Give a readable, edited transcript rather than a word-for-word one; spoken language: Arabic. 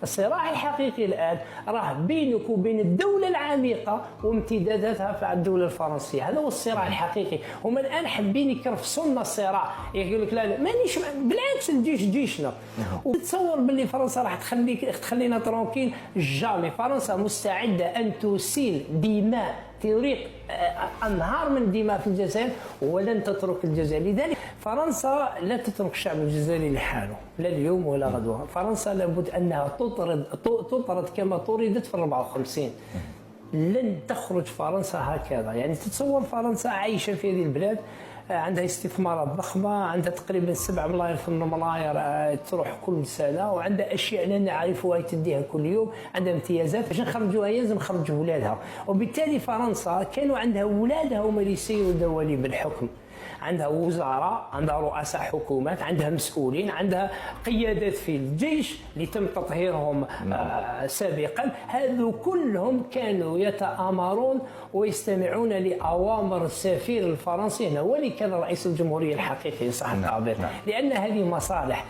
الصراع الحقيقي الآن راه بينك وبين الدولة العميقة وامتداداتها في الدولة الفرنسية. هذا هو الصراع الحقيقي. هما الآن حابين يكرفسوا لنا الصراع، يقول لك لا مانيش، بالعكس الجيش جيشنا. وتصور باللي فرنسا راح تخلينا ترونكيل؟ جامي. فرنسا مستعدة أن تسيل دماء، تريق أنهار من الدماء في الجزائر ولن تترك الجزائر. لذلك فرنسا لا تترك الشعب الجزائري لحاله، لا اليوم ولا غدوة. فرنسا لابد أنها تطرد كما طردت في 54. لن تخرج فرنسا هكذا. يعني تتصور فرنسا عايشة في هذه البلاد، عندها استثمارات ضخمة، عندها تقريبا 7 ملاير 8 ملاير تروح كل سنة، وعندها أشياء لا نعرفها تديها كل يوم، عندها امتيازات. باش نخرجوها لازم نخرجوا ولادها. وبالتالي فرنسا كانوا عندها ولادها هما اللي يسيروا دواليب الحكم، عندها وزراء، عندها رؤساء حكومات، عندها مسؤولين، عندها قيادات في الجيش اللي تم تطهيرهم سابقا. هذو كلهم كانوا يتآمرون ويستمعون لأوامر السفير الفرنسي، هو اللي كان رئيس الجمهورية الحقيقي صح التعبير، لأن هذه مصالح.